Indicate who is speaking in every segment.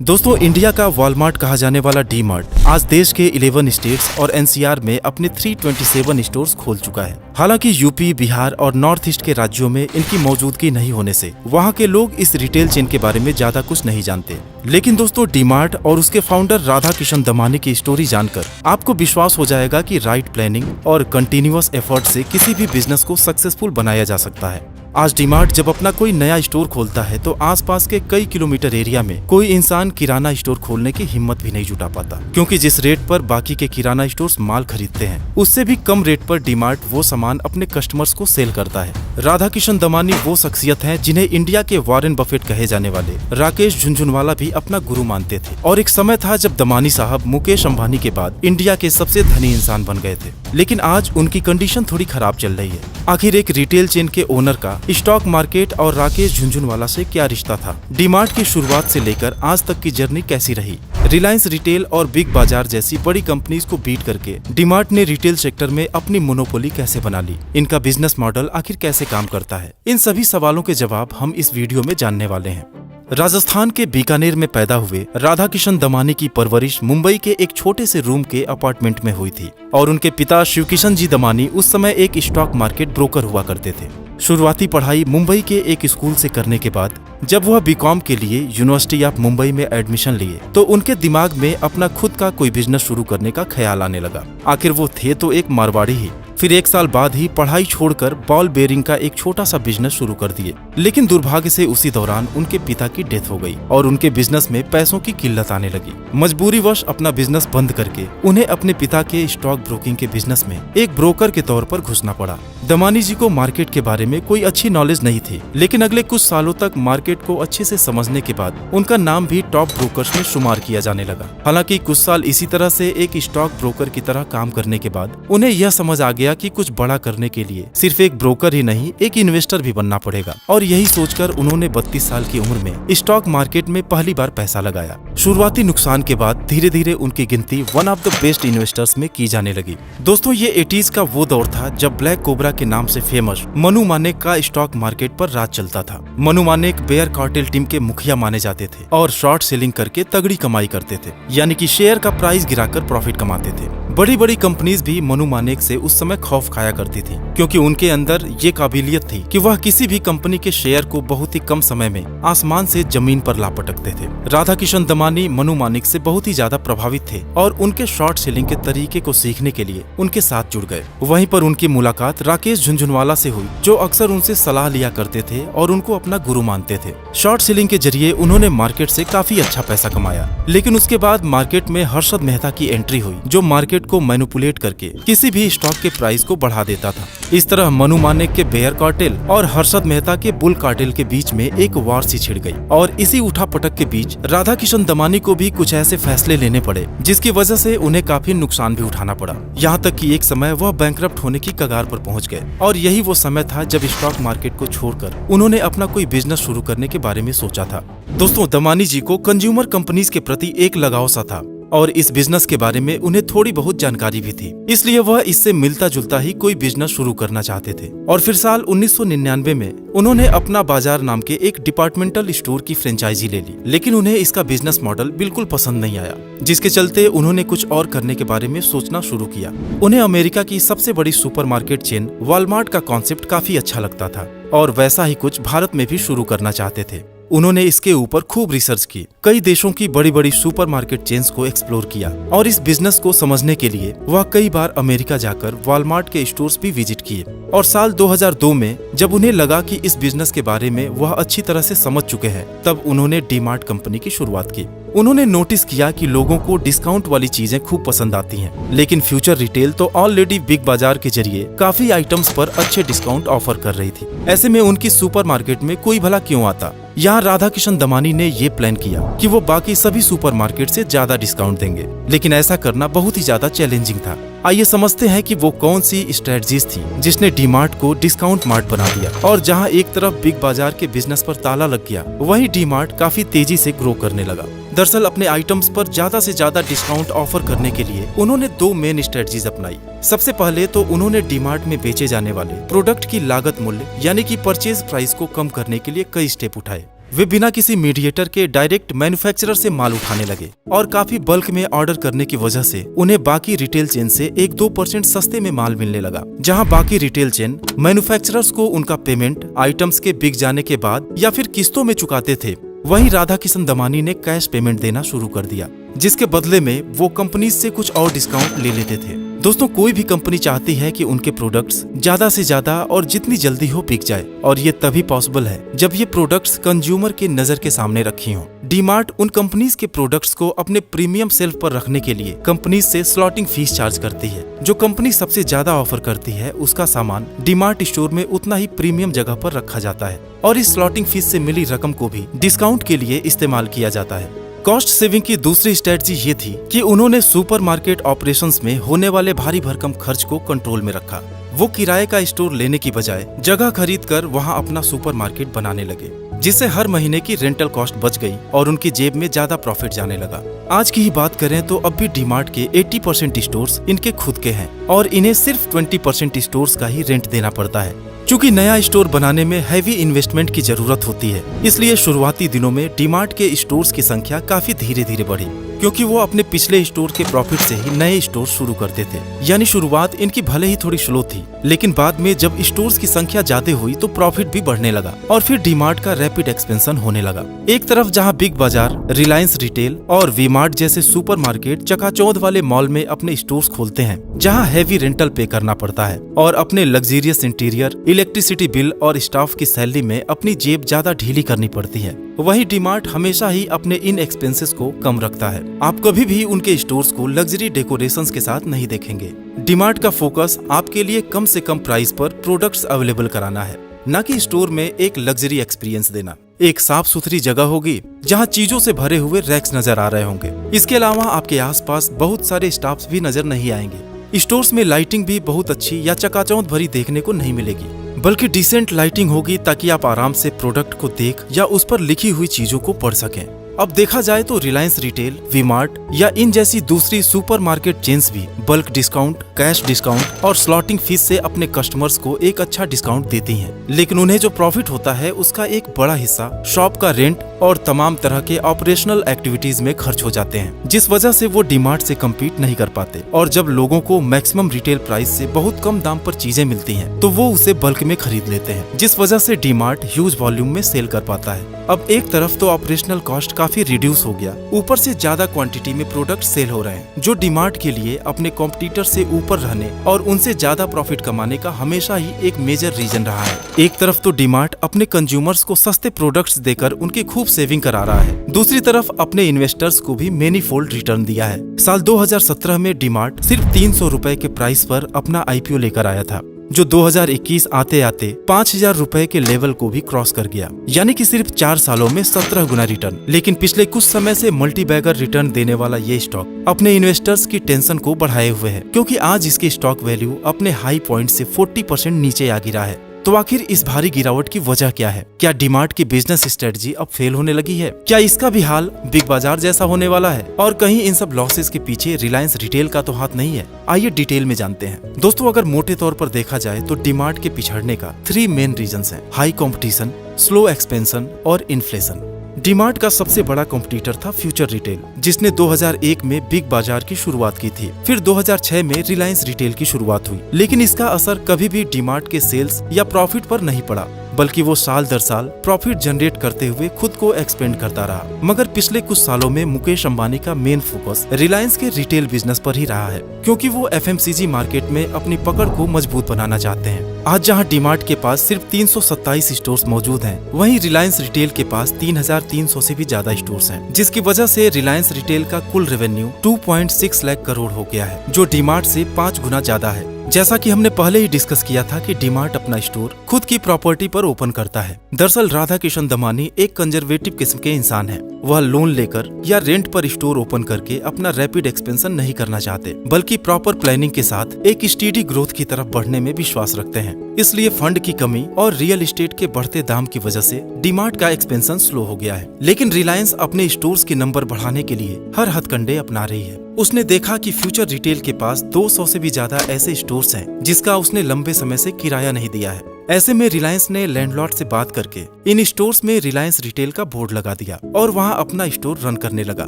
Speaker 1: दोस्तों, इंडिया का वॉलमार्ट कहा जाने वाला डी मार्ट आज देश के 11 स्टेट्स और एनसीआर में अपने 327 स्टोर्स खोल चुका है। हालांकि यूपी, बिहार और नॉर्थ ईस्ट के राज्यों में इनकी मौजूदगी नहीं होने से वहां के लोग इस रिटेल चेन के बारे में ज्यादा कुछ नहीं जानते। लेकिन दोस्तों, डी मार्ट और उसके फाउंडर राधा किशन दमानी की स्टोरी जानकर आपको विश्वास हो जाएगा कि राइट प्लानिंग और कंटिन्यूअस एफर्ट से किसी भी बिजनेस को सक्सेसफुल बनाया जा सकता है। आज डी मार्ट जब अपना कोई नया स्टोर खोलता है तो आसपास के कई किलोमीटर एरिया में कोई इंसान किराना स्टोर खोलने की हिम्मत भी नहीं जुटा पाता, क्योंकि जिस रेट पर बाकी के किराना स्टोर्स माल खरीदते हैं उससे भी कम रेट पर डी मार्ट वो सामान अपने कस्टमर्स को सेल करता है। राधा किशन दमानी वो शख्सियत हैं जिन्हें इंडिया के वॉरेन बफेट कहे जाने वाले राकेश झुनझुनवाला भी अपना गुरु मानते थे। और एक समय था जब दमानी साहब मुकेश अंबानी के बाद इंडिया के सबसे धनी इंसान बन गए थे। लेकिन आज उनकी कंडीशन थोड़ी खराब चल रही है। आखिर एक रिटेल चेन के ओनर का स्टॉक मार्केट और राकेश झुनझुनवाला से क्या रिश्ता था? डी मार्ट की शुरुआत से लेकर आज तक की जर्नी कैसी रही? रिलायंस रिटेल और बिग बाजार जैसी बड़ी कंपनीज को बीट करके डी मार्ट ने रिटेल सेक्टर में अपनी मोनोपोली कैसे बना ली? इनका बिजनेस मॉडल आखिर कैसे काम करता है? इन सभी सवालों के जवाब हम इस वीडियो में जानने वाले हैं। राजस्थान के बीकानेर में पैदा हुए राधा किशन दमानी की परवरिश मुंबई के एक छोटे से रूम के अपार्टमेंट में हुई थी और उनके पिता शिव किशन जी दमानी उस समय एक स्टॉक मार्केट ब्रोकर हुआ करते थे। शुरुआती पढ़ाई मुंबई के एक स्कूल से करने के बाद जब वह बीकॉम के लिए यूनिवर्सिटी ऑफ मुंबई में एडमिशन लिए तो उनके दिमाग में अपना खुद का कोई बिजनेस शुरू करने का ख्याल आने लगा। आखिर वो थे तो एक मारवाड़ी ही। फिर एक साल बाद ही पढ़ाई छोड़कर बॉल बेयरिंग का एक छोटा सा बिजनेस शुरू कर दिए। लेकिन दुर्भाग्य से उसी दौरान उनके पिता की डेथ हो गई और उनके बिजनेस में पैसों की किल्लत आने लगी। मजबूरीवश अपना बिजनेस बंद करके उन्हें अपने पिता के स्टॉक ब्रोकिंग के बिजनेस में एक ब्रोकर के तौर पर घुसना पड़ा। दमानी जी को मार्केट के बारे में कोई अच्छी नॉलेज नहीं थी, लेकिन अगले कुछ सालों तक मार्केट को अच्छे से समझने के बाद उनका नाम भी टॉप ब्रोकर्स में शुमार किया जाने लगा। हालांकि कुछ साल इसी तरह से एक स्टॉक ब्रोकर की तरह काम करने के बाद उन्हें यह समझ आ गया कि कुछ बड़ा करने के लिए सिर्फ एक ब्रोकर ही नहीं, एक इन्वेस्टर भी बनना पड़ेगा। और यही सोचकर उन्होंने 32 साल की उम्र में स्टॉक मार्केट में पहली बार पैसा लगाया। शुरुआती नुकसान के बाद धीरे धीरे उनकी गिनती one of the best investors में की जाने लगी। दोस्तों, ये 80s का वो दौर था जब ब्लैक कोबरा के नाम से फेमस मनु मानेक का स्टॉक मार्केट पर राज चलता था। Manu Manek bear cartel team के मुखिया माने जाते थे और शॉर्ट सेलिंग करके तगड़ी कमाई करते थे, यानी कि शेयर का प्राइस गिराकर प्रॉफिट कमाते थे। बड़ी बड़ी कंपनीज भी मनु मानेक से उस समय खौफ खाया करती थी, क्योंकि उनके अंदर ये काबिलियत थी कि वह किसी भी कंपनी के शेयर को बहुत ही कम समय में आसमान से जमीन पर ला पटकते थे। राधा किशन दमानी मनु मानेक से बहुत ही ज्यादा प्रभावित थे और उनके शॉर्ट सेलिंग के तरीके को सीखने के लिए उनके साथ जुड़ गए। वहीं पर उनकी मुलाकात राकेश झुनझुनवाला से हुई, जो अक्सर उनसे सलाह लिया करते थे और उनको अपना गुरु मानते थे। शॉर्ट सेलिंग के जरिए उन्होंने मार्केट से काफी अच्छा पैसा कमाया, लेकिन उसके बाद मार्केट में हर्षद मेहता की एंट्री हुई, जो मार्केट को मैनिपुलेट करके किसी भी स्टॉक के प्राइस को बढ़ा देता था। इस तरह मनु मानेक के बेयर कार्टेल और हर्षद मेहता के बुल कार्टेल के बीच में एक वॉर सी छिड़ गई और इसी उठापटक के बीच राधा किशन दमानी को भी कुछ ऐसे फैसले लेने पड़े जिसकी वजह से उन्हें काफी नुकसान भी उठाना पड़ा। यहाँ तक कि एक समय वह बैंकरप्ट होने की कगार पर पहुँच गए और यही वो समय था जब स्टॉक मार्केट को छोड़कर उन्होंने अपना कोई बिजनेस शुरू करने के बारे में सोचा था। दोस्तों, दमानी जी को कंज्यूमर कंपनीज के प्रति एक लगाव सा था और इस बिजनेस के बारे में उन्हें थोड़ी बहुत जानकारी भी थी, इसलिए वह इससे मिलता जुलता ही कोई बिजनेस शुरू करना चाहते थे। और फिर साल 1999 में उन्होंने अपना बाजार नाम के एक डिपार्टमेंटल स्टोर की फ्रेंचाइजी ले ली, लेकिन उन्हें इसका बिजनेस मॉडल बिल्कुल पसंद नहीं आया, जिसके चलते उन्होंने कुछ और करने के बारे में सोचना शुरू किया। उन्हें अमेरिका की सबसे बड़ी सुपरमार्केट चेन वॉलमार्ट का कॉन्सेप्ट काफी अच्छा लगता था और वैसा ही कुछ भारत में भी शुरू करना चाहते थे। उन्होंने इसके ऊपर खूब रिसर्च की, कई देशों की बड़ी बड़ी सुपरमार्केट चेन्स को एक्सप्लोर किया और इस बिजनेस को समझने के लिए वह कई बार अमेरिका जाकर वॉलमार्ट के स्टोर्स भी विजिट किए। और साल 2002 में जब उन्हें लगा कि इस बिजनेस के बारे में वह अच्छी तरह से समझ चुके हैं, तब उन्होंने डी मार्ट कंपनी की शुरुआत की। उन्होंने नोटिस किया कि लोगों को डिस्काउंट वाली चीजें खूब पसंद आती हैं, लेकिन फ्यूचर रिटेल तो ऑलरेडी बिग बाजार के जरिए काफी आइटम्स पर अच्छे डिस्काउंट ऑफर कर रही थी। ऐसे में उनकी सुपरमार्केट में कोई भला क्यों आता? यहाँ राधा किशन दमानी ने ये प्लान किया कि वो बाकी सभी सुपरमार्केट से ज्यादा डिस्काउंट देंगे, लेकिन ऐसा करना बहुत ही ज्यादा चैलेंजिंग था। आइए समझते हैं कि वो कौन सी स्ट्रेटजीज थी जिसने डी मार्ट को डिस्काउंट मार्ट बना दिया। और जहां एक तरफ बिग बाजार के बिजनेस पर ताला लग गया, वहीं डी मार्ट काफी तेजी से ग्रो करने लगा। दरअसल अपने आइटम्स पर ज्यादा से ज्यादा डिस्काउंट ऑफर करने के लिए उन्होंने दो मेन स्ट्रेटजीज अपनाई। सबसे पहले तो उन्होंने डी मार्ट में बेचे जाने वाले प्रोडक्ट की लागत मूल्य यानी कि परचेज प्राइस को कम करने के लिए कई स्टेप उठाए। वे बिना किसी मीडिएटर के डायरेक्ट मैन्युफैक्चरर से माल उठाने लगे और काफी बल्क में ऑर्डर करने की वजह से उन्हें बाकी रिटेल चेन से 1-2% सस्ते में माल मिलने लगा। जहां बाकी रिटेल चेन मैन्युफैक्चरर्स को उनका पेमेंट आइटम्स के बिक जाने के बाद या फिर किस्तों में चुकाते थे, वहीं राधा किशन दमानी ने कैश पेमेंट देना शुरू कर दिया, जिसके बदले में वो कंपनी से कुछ और डिस्काउंट ले लेते थे। दोस्तों, कोई भी कंपनी चाहती है कि उनके प्रोडक्ट्स ज्यादा से ज्यादा और जितनी जल्दी हो बिक जाए, और ये तभी पॉसिबल है जब ये प्रोडक्ट्स कंज्यूमर की नजर के सामने रखी हों। डीमार्ट उन कंपनीज के प्रोडक्ट्स को अपने प्रीमियम सेल्फ पर रखने के लिए कंपनीज से स्लॉटिंग फीस चार्ज करती है। जो कंपनी सबसे ज्यादा ऑफर करती है उसका सामान डीमार्ट स्टोर में उतना ही प्रीमियम जगह पर रखा जाता है, और इस स्लॉटिंग फीस से मिली रकम को भी डिस्काउंट के लिए इस्तेमाल किया जाता है। कॉस्ट सेविंग की दूसरी स्ट्रेटजी ये थी कि उन्होंने सुपरमार्केट ऑपरेशंस में होने वाले भारी भरकम खर्च को कंट्रोल में रखा। वो किराए का स्टोर लेने की बजाय जगह खरीद कर वहाँ अपना सुपरमार्केट बनाने लगे, जिससे हर महीने की रेंटल कॉस्ट बच गई और उनकी जेब में ज्यादा प्रॉफिट जाने लगा। आज की ही बात करें तो अब भी डीमार्ट के 80% स्टोर्स इनके खुद के हैं और इन्हें सिर्फ 20% स्टोर्स का ही रेंट देना पड़ता है। चूंकि नया स्टोर बनाने में हैवी इन्वेस्टमेंट की जरूरत होती है, इसलिए शुरुआती दिनों में डीमार्ट के स्टोर्स की संख्या काफी धीरे धीरे बढ़ी, क्योंकि वो अपने पिछले स्टोर के प्रॉफिट से ही नए स्टोर शुरू करते थे। यानी शुरुआत इनकी भले ही थोड़ी स्लो थी, लेकिन बाद में जब स्टोर्स की संख्या ज्यादा हुई तो प्रॉफिट भी बढ़ने लगा और फिर डीमार्ट का रैपिड एक्सपेंशन होने लगा। एक तरफ जहां बिग बाजार, रिलायंस रिटेल और वी-मार्ट जैसे सुपरमार्केट चकाचौंध वाले मॉल में अपने स्टोर्स खोलते हैं, जहां हैवी रेंटल पे करना पड़ता है और अपने लग्जरियस इंटीरियर, इलेक्ट्रिसिटी बिल और स्टाफ की सैलरी में अपनी जेब ज्यादा ढीली करनी पड़ती है, वहीं डीमार्ट हमेशा ही अपने इन एक्सपेंसेस को कम रखता है। आप कभी भी उनके स्टोर्स को लग्जरी डेकोरेशंस के साथ नहीं देखेंगे। डीमार्ट का फोकस आपके लिए कम से कम प्राइस पर प्रोडक्ट्स अवेलेबल कराना है, न कि स्टोर में एक लग्जरी एक्सपीरियंस देना। एक साफ सुथरी जगह होगी जहां चीजों से भरे हुए रैक्स नजर आ रहे होंगे। इसके अलावा आपके आसपास बहुत सारे स्टाफ्स भी नजर नहीं आएंगे। स्टोर्स में लाइटिंग भी बहुत अच्छी या चकाचौंध भरी देखने को नहीं मिलेगी, बल्कि डिसेंट लाइटिंग होगी ताकि आप आराम से प्रोडक्ट को देख या उस पर लिखी हुई चीजों को पढ़ सकें। अब देखा जाए तो रिलायंस रिटेल, वी-मार्ट या इन जैसी दूसरी सुपरमार्केट चेन्स भी बल्क डिस्काउंट, कैश डिस्काउंट और स्लॉटिंग फीस से अपने कस्टमर्स को एक अच्छा डिस्काउंट देती हैं, लेकिन उन्हें जो प्रॉफिट होता है उसका एक बड़ा हिस्सा शॉप का रेंट और तमाम तरह के ऑपरेशनल एक्टिविटीज में खर्च हो जाते हैं, जिस वजह से वो डीमार्ट से कम्पीट नहीं कर पाते। और जब लोगों को मैक्सिमम रिटेल प्राइस से बहुत कम दाम पर चीजें मिलती हैं, तो वो उसे बल्क में खरीद लेते हैं, जिस वजह से डीमार्ट ह्यूज वॉल्यूम में सेल कर पाता है। अब एक तरफ तो ऑपरेशनल कॉस्ट काफी रिड्यूस हो गया, ऊपर से ज्यादा क्वांटिटी में प्रोडक्ट सेल हो रहे हैं, जो डीमार्ट के लिए अपने कॉम्पिटिटर से ऊपर रहने और उनसे ज्यादा प्रॉफिट कमाने का हमेशा ही एक मेजर रीजन रहा है। एक तरफ तो डीमार्ट अपने कंज्यूमर्स को सस्ते प्रोडक्ट्स देकर उनकी खूब सेविंग करा रहा है, दूसरी तरफ अपने इन्वेस्टर्स को भी मेनी फोल्ड रिटर्न दिया है। साल 2017 में डीमार्ट सिर्फ 300 रुपए के प्राइस पर अपना IPO लेकर आया था, जो 2021 आते आते 5000 रुपए के लेवल को भी क्रॉस कर गया, यानी कि सिर्फ 4 सालों में 17 गुना रिटर्न। लेकिन पिछले कुछ समय से मल्टी बैगर रिटर्न देने वाला ये स्टॉक अपने इन्वेस्टर्स की टेंशन को बढ़ाए हुए है, क्योंकि आज इसकी स्टॉक वैल्यू अपने हाई पॉइंट से 40% नीचे आ गिरा है। तो आखिर इस भारी गिरावट की वजह क्या है? क्या डीमार्ट की बिजनेस स्ट्रेटजी अब फेल होने लगी है? क्या इसका भी हाल बिग बाजार जैसा होने वाला है? और कहीं इन सब लॉसेस के पीछे रिलायंस रिटेल का तो हाथ नहीं है? आइए डिटेल में जानते हैं। दोस्तों, अगर मोटे तौर पर देखा जाए तो डीमार्ट के पिछड़ने का 3 मेन रीजंस हैं: हाई कंपटीशन, स्लो एक्सपेंशन और इन्फ्लेशन। डीमार्ट का सबसे बड़ा कॉम्पिटिटर था फ्यूचर रिटेल, जिसने 2001 में बिग बाजार की शुरुआत की थी। फिर 2006 में रिलायंस रिटेल की शुरुआत हुई, लेकिन इसका असर कभी भी डीमार्ट के सेल्स या प्रॉफिट पर नहीं पड़ा, बल्कि वो साल दर साल प्रॉफिट जनरेट करते हुए खुद को एक्सपेंड करता रहा। मगर पिछले कुछ सालों में मुकेश अंबानी का मेन फोकस रिलायंस के रिटेल बिजनेस पर ही रहा है, क्योंकि वो FMCG मार्केट में अपनी पकड़ को मजबूत बनाना चाहते हैं। आज जहां डीमार्ट के पास सिर्फ 327 स्टोर्स मौजूद हैं, वहीं रिलायंस रिटेल के पास 3300 से भी ज्यादा स्टोर्स हैं, जिसकी वजह से रिलायंस रिटेल का कुल रेवेन्यू 2.6 लाख करोड़ हो गया है, जो डीमार्ट से 5 गुना ज्यादा है। जैसा कि हमने पहले ही डिस्कस किया था कि डीमार्ट अपना स्टोर खुद की प्रॉपर्टी पर ओपन करता है। दरअसल राधा किशन दमानी एक कंजर्वेटिव किस्म के इंसान हैं। वह लोन लेकर या रेंट पर स्टोर ओपन करके अपना रैपिड एक्सपेंशन नहीं करना चाहते, बल्कि प्रॉपर प्लानिंग के साथ एक स्टीडी ग्रोथ की तरफ बढ़ने में विश्वास रखते हैं। इसलिए फंड की कमी और रियल एस्टेट के बढ़ते दाम की वजह से डीमार्ट का एक्सपेंशन स्लो हो गया है। लेकिन रिलायंस अपने स्टोर्स के नंबर बढ़ाने के लिए हर हथकंडे अपना रही है। उसने देखा कि फ्यूचर रिटेल के पास 200 से भी ज्यादा ऐसे स्टोर्स हैं जिसका उसने लंबे समय से किराया नहीं दिया है। ऐसे में रिलायंस ने लैंडलॉर्ड से बात करके इन स्टोर्स में रिलायंस रिटेल का बोर्ड लगा दिया और वहां अपना स्टोर रन करने लगा,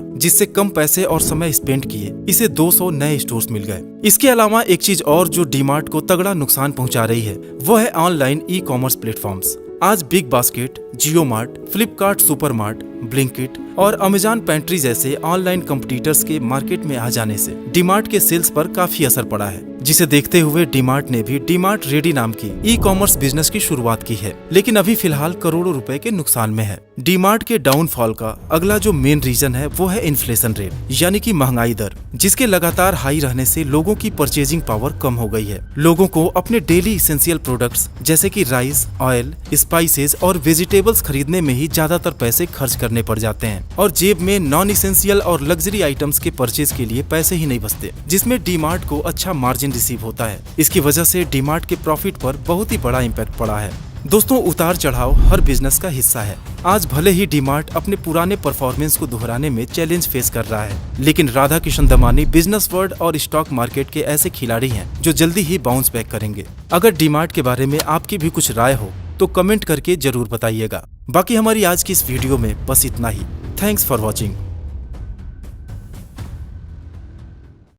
Speaker 1: जिससे कम पैसे और समय स्पेंड किए इसे 200 नए स्टोर्स मिल गए। इसके अलावा एक चीज और जो डीमार्ट को तगड़ा नुकसान पहुंचा रही है वो है ऑनलाइन ई कॉमर्स प्लेटफॉर्म्स। आज बिग बास्केट, जियो मार्ट, फ्लिपकार्ट सुपरमार्ट, ब्लिंकिट और अमेजॉन पेंट्री जैसे ऑनलाइन कंपटीटर्स के मार्केट में आ जाने से डीमार्ट के सेल्स पर काफी असर पड़ा है, जिसे देखते हुए डीमार्ट ने भी डीमार्ट रेडी नाम की ई कॉमर्स बिजनेस की शुरुआत की है, लेकिन अभी फिलहाल करोड़ों रुपए के नुकसान में है। डीमार्ट के डाउनफॉल का अगला जो मेन रीजन है वो है इन्फ्लेशन रेट, यानी कि महंगाई दर, जिसके लगातार हाई रहने से लोगों की परचेजिंग पावर कम हो गई है। लोगों को अपने डेली इसेंशियल प्रोडक्ट्स जैसे कि राइस, ऑयल, स्पाइसेस और वेजिटेबल्स खरीदने में ही ज्यादातर पैसे खर्च करने पड़ जाते हैं और जेब में नॉन इसेंशियल और लग्जरी आइटम्स के परचेज के लिए पैसे ही नहीं बचते, जिसमें डीमार्ट को अच्छा मार्जिन रिसीव होता है। इसकी वजह से डीमार्ट के प्रॉफिट पर बहुत ही बड़ा इम्पैक्ट पड़ा है। दोस्तों, उतार चढ़ाव हर बिजनेस का हिस्सा है। आज भले ही डीमार्ट अपने पुराने परफॉर्मेंस को दोहराने में चैलेंज फेस कर रहा है, लेकिन राधा किशन दमानी बिजनेस वर्ल्ड और स्टॉक मार्केट के ऐसे खिलाड़ी हैं जो जल्दी ही बाउंस बैक करेंगे। अगर डीमार्ट के बारे में आपकी भी कुछ राय हो तो कमेंट करके जरूर बताइएगा। बाकी हमारी आज की इस वीडियो में बस इतना ही। Thanks for watching.